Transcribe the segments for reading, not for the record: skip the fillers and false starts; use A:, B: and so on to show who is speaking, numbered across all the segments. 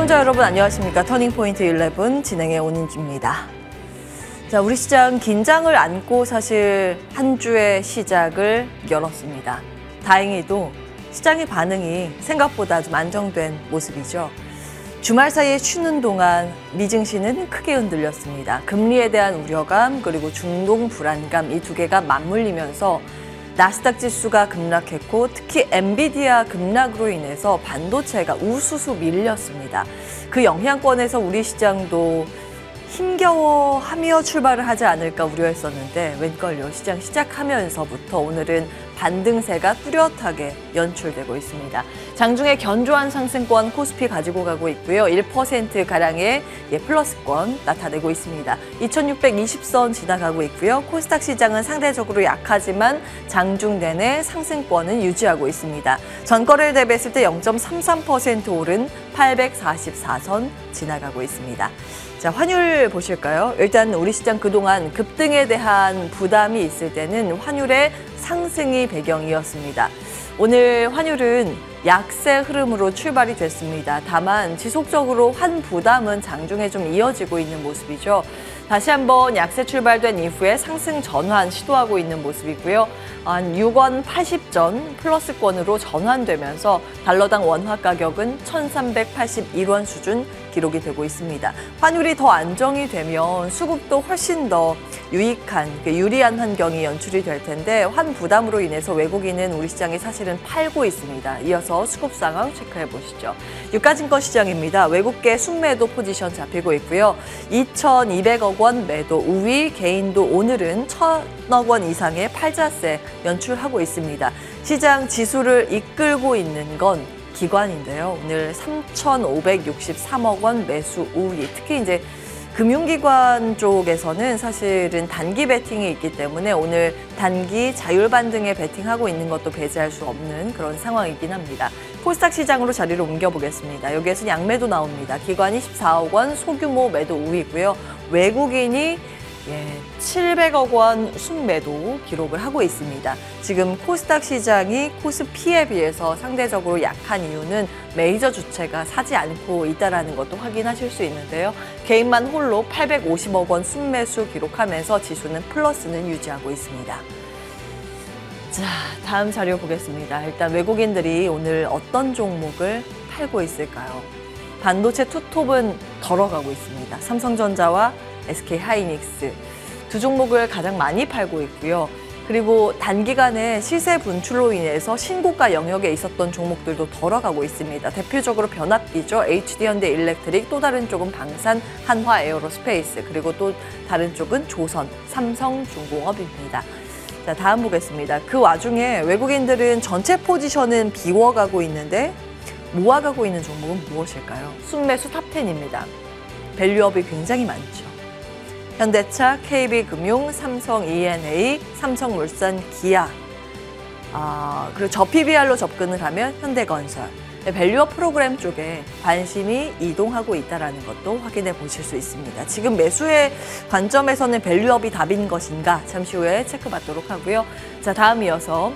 A: 시청자 여러분 안녕하십니까. 터닝포인트 11 진행의 오은주입니다. 자, 우리 시장 긴장을 안고 사실 한 주의 시작을 열었습니다. 다행히도 시장의 반응이 생각보다 좀 안정된 모습이죠. 주말 사이에 쉬는 동안 미증시는 크게 흔들렸습니다. 금리에 대한 우려감 그리고 중동 불안감 이 두 개가 맞물리면서 나스닥 지수가 급락했고 특히 엔비디아 급락으로 인해서 반도체가 우수수 밀렸습니다. 그 영향권에서 우리 시장도 힘겨워하며 출발을 하지 않을까 우려했었는데 웬걸요. 시장 시작하면서부터 오늘은 반등세가 뚜렷하게 연출되고 있습니다. 장중에 견조한 상승권 코스피 가지고 가고 있고요. 1%가량의 플러스권 나타내고 있습니다. 2620선 지나가고 있고요. 코스닥 시장은 상대적으로 약하지만 장중 내내 상승권은 유지하고 있습니다. 전거래를 대비했을 때 0.33% 오른 844선 지나가고 있습니다. 자, 환율 보실까요? 일단 우리 시장 그동안 급등에 대한 부담이 있을 때는 환율의 상승이 배경이었습니다. 오늘 환율은 약세 흐름으로 출발이 됐습니다. 다만 지속적으로 환 부담은 장중에 좀 이어지고 있는 모습이죠. 다시 한번 약세 출발된 이후에 상승 전환 시도하고 있는 모습이고요. 한 6원 80전 플러스권으로 전환되면서 달러당 원화 가격은 1,381원 수준 기록이 되고 있습니다. 환율이 더 안정이 되면 수급도 훨씬 더 유리한 환경이 연출이 될 텐데 환 부담으로 인해서 외국인은 우리 시장에 사실은 팔고 있습니다. 이어서 수급 상황 체크해 보시죠. 유가증권 시장입니다. 외국계 순매도 포지션 잡히고 있고요. 2,200억 원 매도 우위, 개인도 오늘은 1,000억 원 이상의 팔자세 연출하고 있습니다. 시장 지수를 이끌고 있는 건 기관인데요. 오늘 3,563억 원 매수 우위. 특히 이제 금융기관 쪽에서는 사실은 단기 베팅이 있기 때문에 오늘 단기 자율반등에 베팅하고 있는 것도 배제할 수 없는 그런 상황이긴 합니다. 코스닥 시장으로 자리를 옮겨보겠습니다. 여기에서 양매도 나옵니다. 기관이 14억 원 소규모 매도 우위고요. 외국인이 700억 원 순매도 기록을 하고 있습니다. 지금 코스닥 시장이 코스피에 비해서 상대적으로 약한 이유는 메이저 주체가 사지 않고 있다는 것도 확인하실 수 있는데요. 개인만 홀로 850억 원 순매수 기록하면서 지수는 플러스는 유지하고 있습니다. 자, 다음 자료 보겠습니다. 일단 외국인들이 오늘 어떤 종목을 팔고 있을까요? 반도체 투톱은 덜어가고 있습니다. 삼성전자와 SK하이닉스 두 종목을 가장 많이 팔고 있고요. 그리고 단기간에 시세 분출로 인해서 신고가 영역에 있었던 종목들도 덜어가고 있습니다. 대표적으로 변압기죠. HD현대일렉트릭, 또 다른 쪽은 방산, 한화에어로스페이스, 그리고 또 다른 쪽은 조선, 삼성중공업입니다. 자, 다음 보겠습니다. 그 와중에 외국인들은 전체 포지션은 비워가고 있는데 모아가고 있는 종목은 무엇일까요? 순매수 탑10입니다. 밸류업이 굉장히 많죠. 현대차, KB금융, 삼성 E&A, 삼성물산, 기아. 그리고 저PBR로 접근을 하면 현대건설. 밸류업 프로그램 쪽에 관심이 이동하고 있다는 것도 확인해 보실 수 있습니다. 지금 매수의 관점에서는 밸류업이 답인 것인가 잠시 후에 체크받도록 하고요. 자, 다음 이어서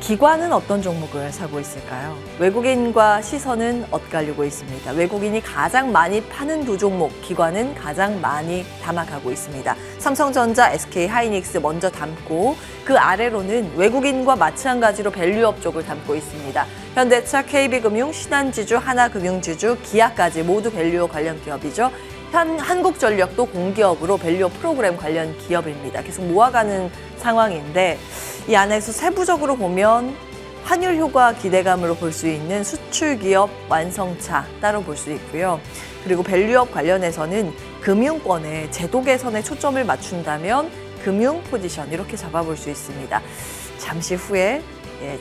A: 기관은 어떤 종목을 사고 있을까요? 외국인과 시선은 엇갈리고 있습니다. 외국인이 가장 많이 파는 두 종목, 기관은 가장 많이 담아가고 있습니다. 삼성전자, SK하이닉스 먼저 담고 그 아래로는 외국인과 마찬가지로 밸류업 쪽을 담고 있습니다. 현대차, KB금융, 신한지주, 하나금융지주, 기아까지 모두 밸류업 관련 기업이죠. 한국전력도 공기업으로 밸류업 프로그램 관련 기업입니다. 계속 모아가는 상황인데 이 안에서 세부적으로 보면 환율 효과 기대감으로 볼 수 있는 수출기업 완성차 따로 볼 수 있고요. 그리고 밸류업 관련해서는 금융권의 제도 개선에 초점을 맞춘다면 금융 포지션 이렇게 잡아볼 수 있습니다. 잠시 후에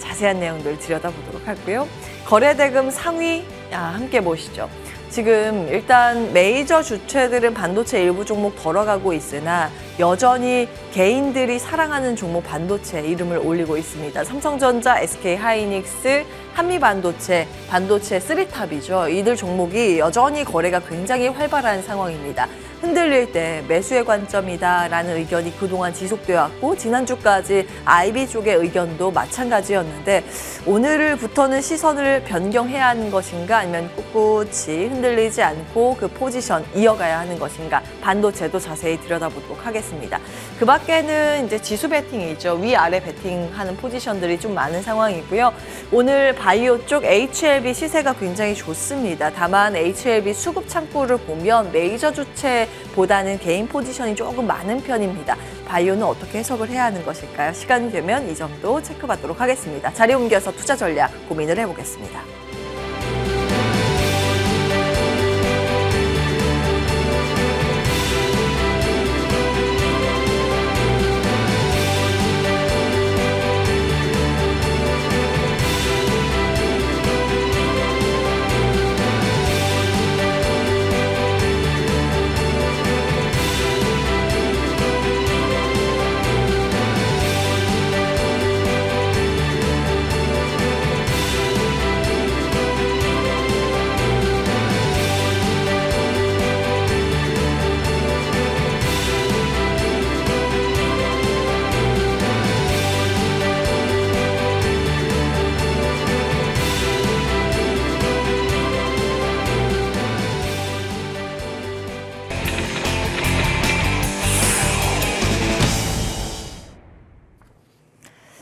A: 자세한 내용들 들여다보도록 하고요. 거래대금 상위 함께 보시죠. 지금 일단 메이저 주체들은 반도체 일부 종목 덜어가고 있으나 여전히 개인들이 사랑하는 종목 반도체 이름을 올리고 있습니다. 삼성전자, SK하이닉스, 한미반도체, 반도체 3탑이죠. 이들 종목이 여전히 거래가 굉장히 활발한 상황입니다. 흔들릴 때 매수의 관점이다라는 의견이 그동안 지속되어 왔고 지난주까지 IB 쪽의 의견도 마찬가지였는데 오늘부터는 시선을 변경해야 하는 것인가 아니면 꿋꿋이 흔들리지 않고 그 포지션 이어가야 하는 것인가 반도체도 자세히 들여다보도록 하겠습니다. 그 밖에는 이제 지수 베팅이죠. 위아래 베팅하는 포지션들이 좀 많은 상황이고요. 오늘 바이오 쪽 HLB 시세가 굉장히 좋습니다. 다만 HLB 수급 창구를 보면 메이저 주체보다는 개인 포지션이 조금 많은 편입니다. 바이오는 어떻게 해석을 해야 하는 것일까요? 시간이 되면 이 점도 체크받도록 하겠습니다. 자리 옮겨서 투자 전략 고민을 해보겠습니다.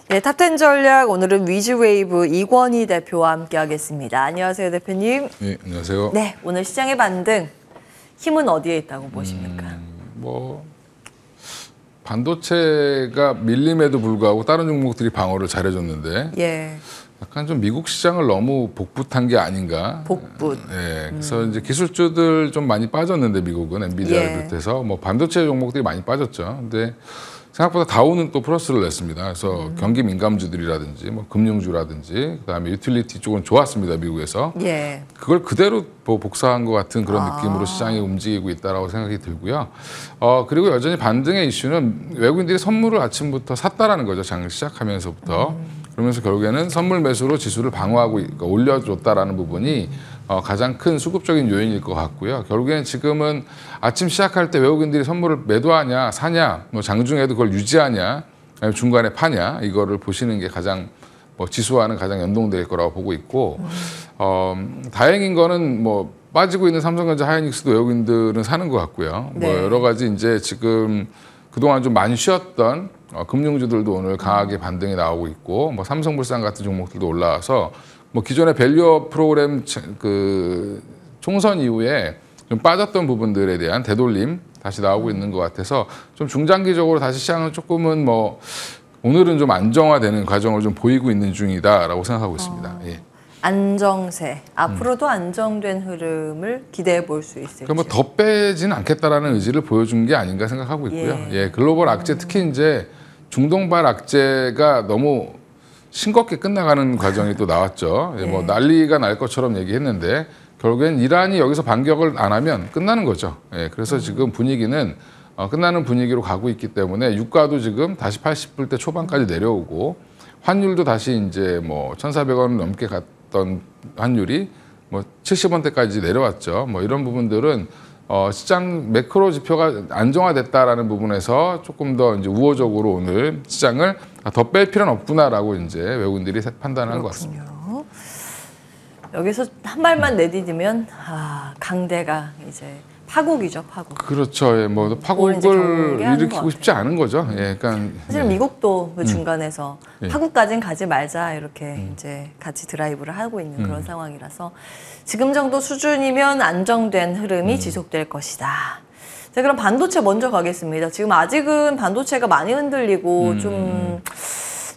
A: 네, 탑10 전략 오늘은 위즈웨이브 이권희 대표와 함께하겠습니다. 안녕하세요, 대표님.
B: 네, 안녕하세요.
A: 네, 오늘 시장의 반등 힘은 어디에 있다고 보십니까?
B: 반도체가 밀림에도 불구하고 다른 종목들이 방어를 잘해줬는데
A: 예.
B: 약간 좀 미국 시장을 너무 복붙한 게 아닌가.
A: 복붙.
B: 네, 그래서 이제 기술주들 좀 많이 빠졌는데 미국은 엔비디아를
A: 예.
B: 비롯해서 뭐 반도체 종목들이 많이 빠졌죠. 근데 생각보다 다우는 또 플러스를 냈습니다. 그래서 경기 민감주들이라든지 뭐 금융주라든지 그다음에 유틸리티 쪽은 좋았습니다. 미국에서.
A: 예.
B: 그걸 그대로 복사한 것 같은 그런 느낌으로 시장이 움직이고 있다라고 생각이 들고요. 그리고 여전히 반등의 이슈는 외국인들이 선물을 아침부터 샀다라는 거죠. 장을 시작하면서부터. 그러면서 결국에는 선물 매수로 지수를 방어하고 그러니까 올려줬다라는 부분이 가장 큰 수급적인 요인일 것 같고요. 결국에는 지금은 아침 시작할 때 외국인들이 선물을 매도하냐, 사냐, 뭐 장중에도 그걸 유지하냐, 아니면 중간에 파냐 이거를 보시는 게 가장 지수와는 가장 연동될 거라고 보고 있고 다행인 거는 뭐 빠지고 있는 삼성전자, 하이닉스도 외국인들은 사는 것 같고요.
A: 네.
B: 뭐 여러 가지 이제 지금 그동안 좀 많이 쉬었던 금융주들도 오늘 강하게 반등이 나오고 있고 뭐 삼성물산 같은 종목들도 올라와서 뭐 기존의 밸류업 프로그램 그 총선 이후에 좀 빠졌던 부분들에 대한 되돌림 다시 나오고 있는 것 같아서 좀 중장기적으로 다시 시장은 조금은 뭐 오늘은 좀 안정화되는 과정을 좀 보이고 있는 중이다라고 생각하고 있습니다. 예.
A: 안정세. 앞으로도 안정된 흐름을 기대해 볼 수 있을지.
B: 그러니까 더 빼지는 않겠다라는 의지를 보여준 게 아닌가 생각하고 있고요. 예, 글로벌 악재 특히 이제 중동발 악재가 너무 싱겁게 끝나가는 과정이 또 나왔죠. 예, 뭐 난리가 날 것처럼 얘기했는데 결국엔 이란이 여기서 반격을 안 하면 끝나는 거죠. 예, 그래서 지금 분위기는 끝나는 분위기로 가고 있기 때문에 유가도 지금 다시 80불대 초반까지 내려오고 환율도 다시 이제 뭐 1,400원 넘게 갔던 환율이 뭐 70원대까지 내려왔죠. 뭐 이런 부분들은 시장 매크로 지표가 안정화됐다라는 부분에서 조금 더 이제 우호적으로 오늘 시장을 더 뺄 필요는 없구나라고 이제 외국인들이 판단한 것 같습니다.
A: 여기서 한 발만 내디디면 강대가 이제 파국이죠, 파국.
B: 그렇죠. 예, 뭐 파국을 일으키고 싶지 않은 거죠. 예, 그러니까
A: 사실 미국도 그 중간에서
B: 예.
A: 파국까지는 가지 말자 이렇게 이제 같이 드라이브를 하고 있는 그런 상황이라서 지금 정도 수준이면 안정된 흐름이 지속될 것이다. 자, 그럼 반도체 먼저 가겠습니다. 지금 아직은 반도체가 많이 흔들리고 좀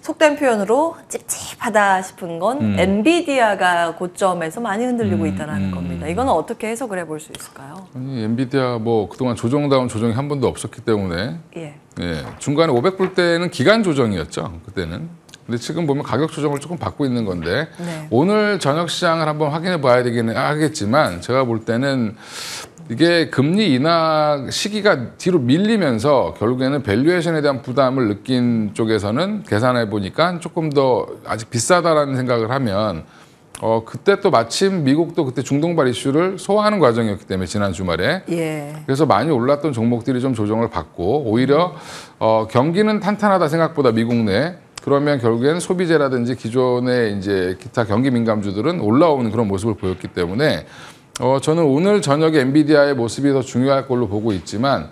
A: 속된 표현으로 찝찝하다 싶은 건 엔비디아가 고점에서 많이 흔들리고 있다는 겁니다. 이거는 어떻게 해석을 해볼 수 있을까요?
B: 아니, 엔비디아 뭐 그동안 조정다운 조정이 한 번도 없었기 때문에
A: 예.
B: 중간에 500불대는 기간 조정이었죠. 그때는. 근데 지금 보면 가격 조정을 조금 받고 있는 건데
A: 네.
B: 오늘 저녁 시장을 한번 확인해 봐야 되긴 하겠지만 제가 볼 때는 이게 금리 인하 시기가 뒤로 밀리면서 결국에는 밸류에이션에 대한 부담을 느낀 쪽에서는 계산해 보니까 조금 더 아직 비싸다라는 생각을 하면 그때 또 마침 미국도 그때 중동발 이슈를 소화하는 과정이었기 때문에 지난 주말에
A: 예.
B: 그래서 많이 올랐던 종목들이 좀 조정을 받고 오히려 경기는 탄탄하다 생각보다 미국 내 그러면 결국엔 소비재라든지 기존의 이제 기타 경기 민감주들은 올라오는 그런 모습을 보였기 때문에 저는 오늘 저녁에 엔비디아의 모습이 더 중요할 걸로 보고 있지만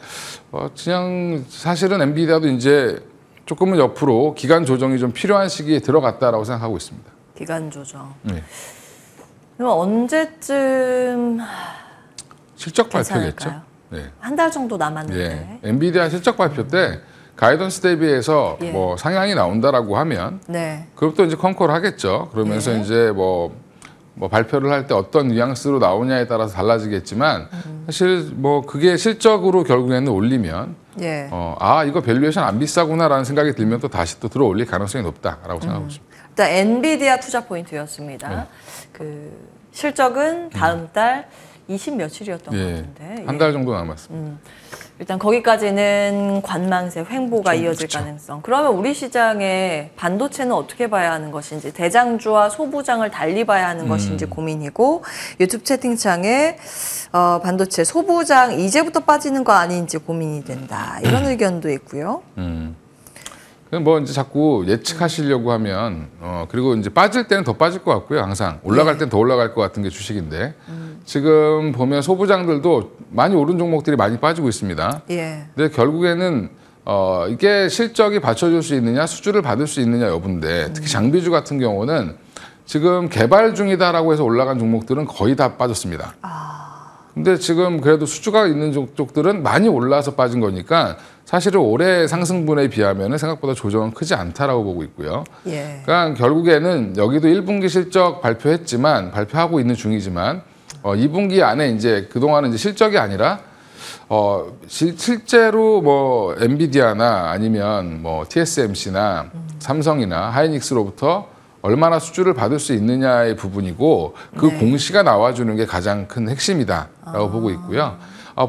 B: 그냥 사실은 엔비디아도 이제 조금은 옆으로 기간 조정이 좀 필요한 시기에 들어갔다라고 생각하고 있습니다.
A: 기간 조정.
B: 네.
A: 그럼 언제쯤
B: 실적
A: 괜찮을까요?
B: 발표겠죠. 네.
A: 한 달 정도 남았는데.
B: 예. 엔비디아 실적 발표 때 가이던스 대비해서
A: 예.
B: 뭐 상향이 나온다라고 하면
A: 네.
B: 그럼 또 이제 컨콜 하겠죠. 그러면서
A: 예.
B: 이제 뭐 발표를 할 때 어떤 뉘앙스로 나오냐에 따라서 달라지겠지만 사실 뭐 그게 실적으로 결국에는 올리면
A: 예.
B: 이거 밸류에이션 안 비싸구나라는 생각이 들면 또 다시 또 들어 올릴 가능성이 높다라고 생각하고 있습니다.
A: 일단 엔비디아 투자 포인트였습니다.
B: 네.
A: 그 실적은 다음 달 20 며칠이었던 것
B: 예.
A: 같은데.
B: 한 달 정도 남았습니다.
A: 일단 거기까지는 관망세 횡보가 이어질 가능성. 그러면 우리 시장의 반도체는 어떻게 봐야 하는 것인지, 대장주와 소부장을 달리 봐야 하는 것인지 고민이고, 유튜브 채팅창에 반도체 소부장 이제부터 빠지는 거 아닌지 고민이 된다. 이런 의견도 있고요.
B: 뭐 이제 자꾸 예측하시려고 하면 그리고 이제 빠질 때는 더 빠질 것 같고요. 항상 올라갈 때는 더 올라갈 것 같은 게 주식인데 지금 보면 소부장들도 많이 오른 종목들이 많이 빠지고 있습니다.
A: 예.
B: 근데 결국에는 이게 실적이 받쳐줄 수 있느냐, 수주를 받을 수 있느냐 여부인데 특히 장비주 같은 경우는 지금 개발 중이다라고 해서 올라간 종목들은 거의 다 빠졌습니다. 근데 지금 그래도 수주가 있는 쪽들은 많이 올라서 빠진 거니까 사실은 올해 상승분에 비하면 생각보다 조정은 크지 않다라고 보고 있고요.
A: 예.
B: 그러니까 결국에는 여기도 1분기 실적 발표하고 있는 중이지만 2분기 안에 이제 그동안은 이제 실적이 아니라 실제로 뭐 엔비디아나 아니면 뭐 TSMC나 삼성이나 하이닉스로부터 얼마나 수주를 받을 수 있느냐의 부분이고 그
A: 네.
B: 공시가 나와주는 게 가장 큰 핵심이다라고 보고 있고요.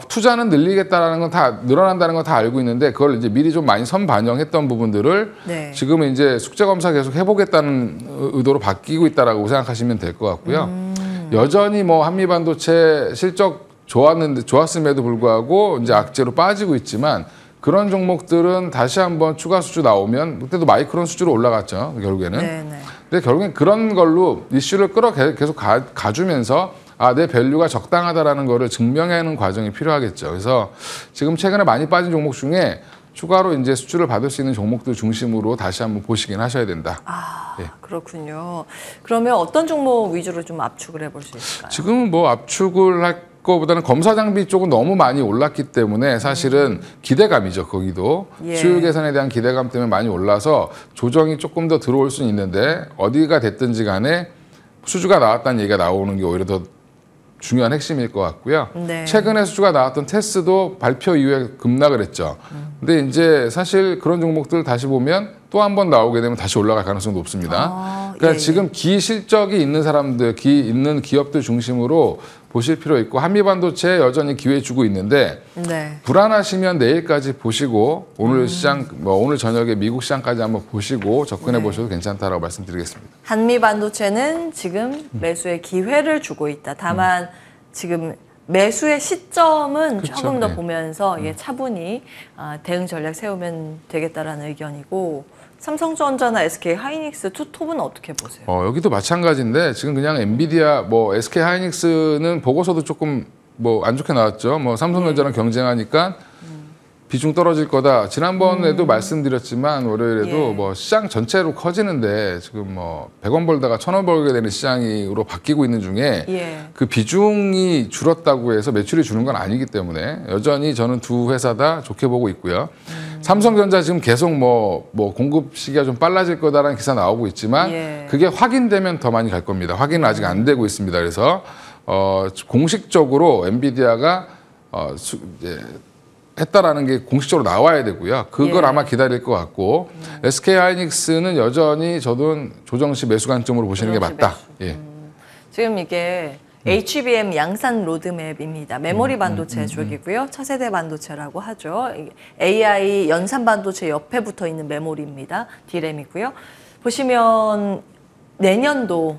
B: 투자는 늘리겠다라는 건 다 늘어난다는 건 다 알고 있는데 그걸 이제 미리 좀 많이 선반영했던 부분들을
A: 네.
B: 지금은 이제 숙제 검사 계속 해보겠다는 의도로 바뀌고 있다라고 생각하시면 될 것 같고요. 여전히 뭐 한미 반도체 실적 좋았음에도 불구하고 이제 악재로 빠지고 있지만 그런 종목들은 다시 한번 추가 수주 나오면 그때도 마이크론 수주로 올라갔죠. 결국에는.
A: 네네.
B: 근데 결국엔 그런 걸로 이슈를 계속 가주면서 내 밸류가 적당하다라는 거를 증명하는 과정이 필요하겠죠. 그래서 지금 최근에 많이 빠진 종목 중에 추가로 이제 수주를 받을 수 있는 종목들 중심으로 다시 한번 보시긴 하셔야 된다. 예.
A: 그렇군요. 그러면 어떤 종목 위주로 좀 압축을 해볼 수 있을까요?
B: 지금은 뭐 압축을 할 거보다는 검사 장비 쪽은 너무 많이 올랐기 때문에 사실은 기대감이죠. 거기도
A: 예.
B: 수요 개선에 대한 기대감 때문에 많이 올라서 조정이 조금 더 들어올 수는 있는데 어디가 됐든지 간에 수주가 나왔다는 얘기가 나오는 게 오히려 더 중요한 핵심일 것 같고요.
A: 네.
B: 최근에 수주가 나왔던 테스도 발표 이후에 급락을 했죠. 근데 이제 사실 그런 종목들 다시 보면 또 한 번 나오게 되면 다시 올라갈 가능성도 높습니다. 그러니까
A: 예.
B: 지금 기실적이 있는 사람들, 있는 기업들 중심으로 보실 필요 있고 한미반도체에 여전히 기회 주고 있는데
A: 네.
B: 불안하시면 내일까지 보시고 오늘 시장, 오늘 저녁에 미국 시장까지 한번 보시고 접근해 보셔도 괜찮다라고 말씀드리겠습니다.
A: 한미 반도체는 지금 매수의 기회를 주고 있다. 다만 지금 매수의 시점은
B: 그쵸,
A: 조금 더
B: 네.
A: 보면서 차분히 대응 전략 세우면 되겠다라는 의견이고 삼성전자나 SK 하이닉스 투톱은 어떻게 보세요?
B: 여기도 마찬가지인데 지금 그냥 엔비디아, SK 하이닉스는 보고서도 조금 안 좋게 나왔죠. 삼성전자랑 경쟁하니까 비중 떨어질 거다. 지난번에도 말씀드렸지만 월요일에도
A: 예.
B: 시장 전체로 커지는데 지금 100원 벌다가 1000원 벌게 되는 시장으로 바뀌고 있는 중에
A: 예.
B: 그 비중이 줄었다고 해서 매출이 주는 건 아니기 때문에 여전히 저는 두 회사 다 좋게 보고 있고요. 삼성전자 지금 계속 공급 시기가 좀 빨라질 거다라는 기사 나오고 있지만
A: 예.
B: 그게 확인되면 더 많이 갈 겁니다. 확인은 아직 안 되고 있습니다. 그래서 공식적으로 엔비디아가 했다라는 게 공식적으로 나와야 되고요. 그걸
A: 예.
B: 아마 기다릴 것 같고 SK 하이닉스는 여전히 저도 조정 시 매수 관점으로 보시는 게
A: 조정 시
B: 맞다.
A: 매수.
B: 예.
A: 지금 이게 HBM 양산 로드맵입니다. 메모리 반도체 쪽이고요. 차세대 반도체라고 하죠. AI 연산 반도체 옆에 붙어 있는 메모리입니다. D램이고요. 보시면 내년도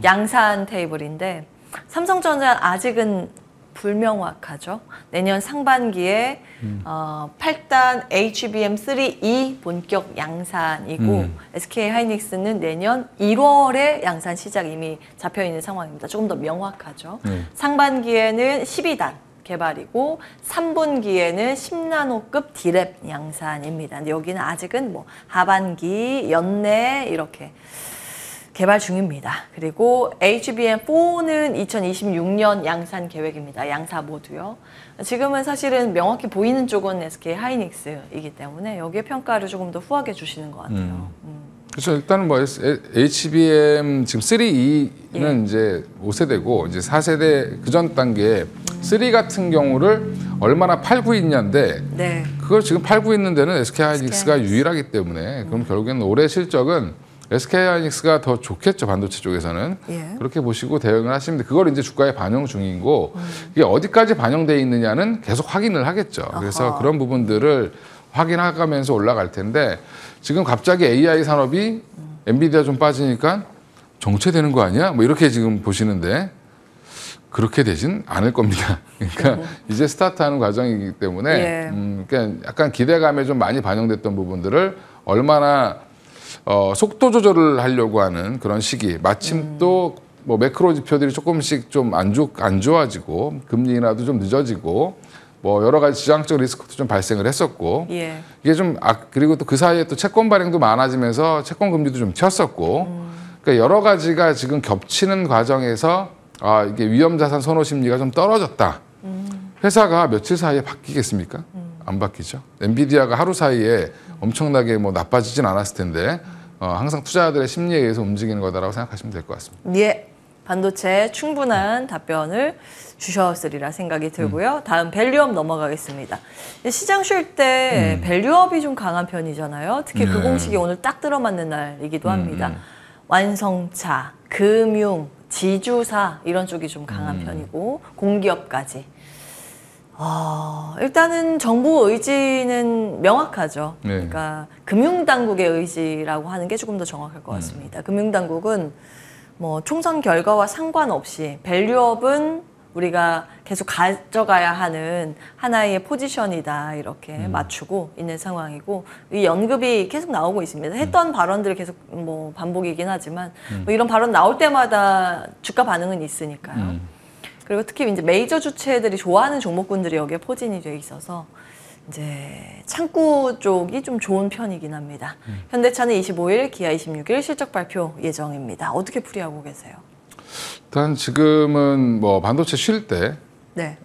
A: 양산 테이블인데 삼성전자는 아직은 불명확하죠. 내년 상반기에 8단 HBM3E 본격 양산이고 SK하이닉스는 내년 1월에 양산 시작 이미 잡혀있는 상황입니다. 조금 더 명확하죠. 상반기에는 12단 개발이고 3분기에는 10나노급 D랩 양산입니다. 근데 여기는 아직은 뭐 하반기, 연내 이렇게 개발 중입니다. 그리고 HBM4는 2026년 양산 계획입니다. 양사 모두요. 지금은 사실은 명확히 보이는 쪽은 SK하이닉스이기 때문에 여기에 평가를 조금 더 후하게 주시는 것 같아요.
B: 그렇죠. 일단은 뭐 HBM 지금 3E는 이제 5세대고 이제 4세대 그전 단계 3 같은 경우를 얼마나 팔고 있냐인데 그걸 지금 팔고 있는 데는 SK하이닉스가 유일하기 때문에 그럼 결국에는 올해 실적은 SK하이닉스가 더 좋겠죠, 반도체 쪽에서는. 그렇게 보시고 대응을 하시면 그걸 이제 주가에 반영 중이고 이게 어디까지 반영돼 있느냐는 계속 확인을 하겠죠. 그래서 그런 부분들을 확인하면서 올라갈 텐데 지금 갑자기 AI 산업이 엔비디아 좀 빠지니까 정체되는 거 아니야? 뭐 이렇게 지금 보시는데 그렇게 되진 않을 겁니다. 그러니까 이제 스타트하는 과정이기 때문에 그러니까 약간 기대감에 좀 많이 반영됐던 부분들을 얼마나 속도 조절을 하려고 하는 그런 시기. 마침 또 뭐 매크로 지표들이 조금씩 좀 안 좋아지고 금리 인하도 좀 늦어지고 뭐 여러 가지 지정학적 리스크도 좀 발생을 했었고 이게 좀 그리고 또 그 사이에 또 채권 발행도 많아지면서 채권 금리도 좀 튀었었고 그러니까 여러 가지가 지금 겹치는 과정에서 이게 위험 자산 선호 심리가 좀 떨어졌다. 회사가 며칠 사이에 바뀌겠습니까? 안 바뀌죠. 엔비디아가 하루 사이에 엄청나게 뭐 나빠지진 않았을 텐데 항상 투자자들의 심리에 의해서 움직이는 거다라고 생각하시면 될 것 같습니다.
A: 예, 반도체 충분한 답변을 주셨으리라 생각이 들고요. 다음 밸류업 넘어가겠습니다. 시장 쉴 때 밸류업이 좀 강한 편이잖아요. 특히 그 공식이 오늘 딱 들어맞는 날이기도 합니다. 완성차, 금융, 지주사 이런 쪽이 좀 강한 편이고 공기업까지. 일단은 정부 의지는 명확하죠. 그러니까 금융당국의 의지라고 하는 게 조금 더 정확할 것 같습니다. 금융당국은 뭐 총선 결과와 상관없이 밸류업은 우리가 계속 가져가야 하는 하나의 포지션이다 이렇게 맞추고 있는 상황이고 이 연급이 계속 나오고 있습니다. 했던 발언들이 계속 뭐 반복이긴 하지만 뭐 이런 발언 나올 때마다 주가 반응은 있으니까요. 그리고 특히 이제 메이저 주체들이 좋아하는 종목군들이 여기에 포진이 돼 있어서 이제 창구 쪽이 좀 좋은 편이긴 합니다. 현대차는 25일, 기아 26일 실적 발표 예정입니다. 어떻게 풀이하고 계세요?
B: 일단 지금은 뭐 반도체 쉴 때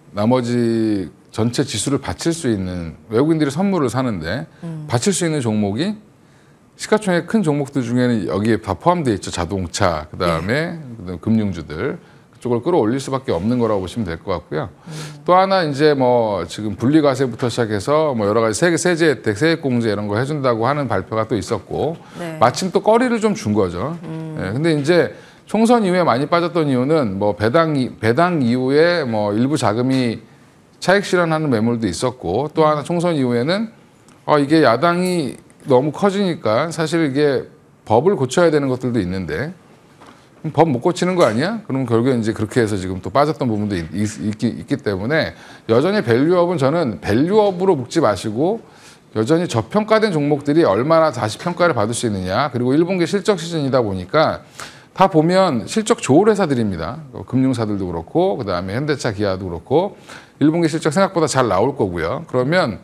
B: 나머지 전체 지수를 받칠 수 있는 외국인들이 선물을 사는데 받칠 수 있는 종목이 시가총액 큰 종목들 중에는 여기에 다 포함되어 있죠. 자동차, 그다음에 금융주들. 쪽을 끌어올릴 수밖에 없는 거라고 보시면 될 것 같고요. 또 하나 이제 뭐 지금 분리과세부터 시작해서 뭐 여러 가지 세제 혜택, 세액공제 이런 거 해준다고 하는 발표가 또 있었고 마침 또 거리를 좀 준 거죠. 근데 이제 총선 이후에 많이 빠졌던 이유는 뭐 배당 이후에 뭐 일부 자금이 차익 실현하는 매물도 있었고 또 하나 총선 이후에는 이게 야당이 너무 커지니까 사실 이게 법을 고쳐야 되는 것들도 있는데 법 못 고치는 거 아니야? 그럼 결국에 이제 그렇게 해서 지금 또 빠졌던 부분도 있기 때문에 여전히 밸류업은 저는 밸류업으로 묶지 마시고 여전히 저평가된 종목들이 얼마나 다시 평가를 받을 수 있느냐. 그리고 1분기 실적 시즌이다 보니까 다 보면 실적 좋은 회사들입니다. 금융사들도 그렇고 그다음에 현대차, 기아도 그렇고 1분기 실적 생각보다 잘 나올 거고요. 그러면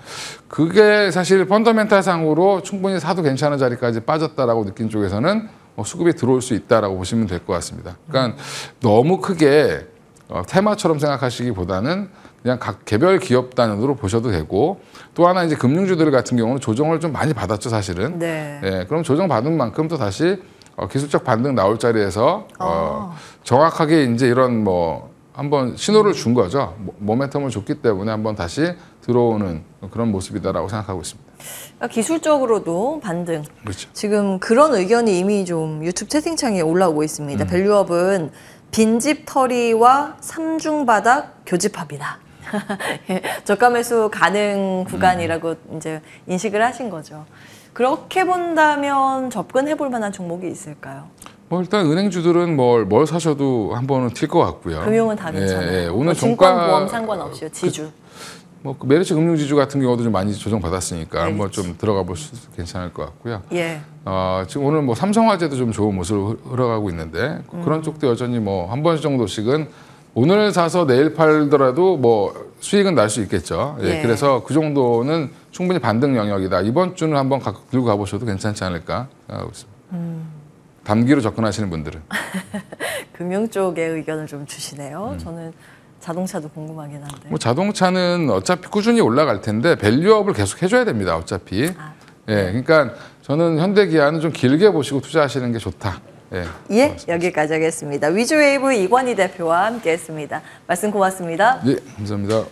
B: 그게 사실 펀더멘탈 상으로 충분히 사도 괜찮은 자리까지 빠졌다라고 느낀 쪽에서는 수급이 들어올 수 있다라고 보시면 될 것 같습니다. 그러니까 너무 크게 테마처럼 생각하시기보다는 그냥 각 개별 기업 단위로 보셔도 되고 또 하나 이제 금융주들 같은 경우는 조정을 좀 많이 받았죠, 사실은. 그럼 조정 받은 만큼 또 다시 기술적 반등 나올 자리에서 정확하게 이제 이런 뭐 한번 신호를 준 거죠. 모멘텀을 줬기 때문에 한번 다시 들어오는 그런 모습이다라고 생각하고 있습니다.
A: 기술적으로도 반등.
B: 그렇죠.
A: 지금 그런 의견이 이미 좀 유튜브 채팅창에 올라오고 있습니다. 밸류업은 빈집 터리와 삼중바닥 교집합이다. 저가 매수 가능 구간이라고 이제 인식을 하신 거죠. 그렇게 본다면 접근해 볼 만한 종목이 있을까요?
B: 뭐 일단 은행주들은 뭘 사셔도 한 번은 튈 것 같고요.
A: 금융은 다 괜찮아요.
B: 예, 예. 오늘
A: 뭐 증권보험 상관없이요. 지주.
B: 뭐 메리츠 금융지주 같은 경우도 좀 많이 조정받았으니까
A: 메리츠.
B: 한번 좀 들어가 볼 수 괜찮을 것 같고요.
A: 예.
B: 지금 오늘 뭐 삼성화재도 좀 좋은 모습으로 흘러가고 있는데 그런 쪽도 여전히 뭐 한 번 정도씩은 오늘 사서 내일 팔더라도 뭐 수익은 날 수 있겠죠. 예,
A: 예.
B: 그래서 그 정도는 충분히 반등 영역이다. 이번 주는 한번 들고 가보셔도 괜찮지 않을까 생각하고 있습니다. 단기로 접근하시는 분들은.
A: 금융 쪽의 의견을 좀 주시네요. 저는 자동차도 궁금하긴 한데.
B: 뭐 자동차는 어차피 꾸준히 올라갈 텐데 밸류업을 계속 해줘야 됩니다. 어차피. 예, 그러니까 저는 현대기아는 좀 길게 보시고 투자하시는 게 좋다. 예,
A: 예, 여기까지 하겠습니다. 위즈웨이브 이권희 대표와 함께했습니다. 말씀 고맙습니다.
B: 예, 감사합니다.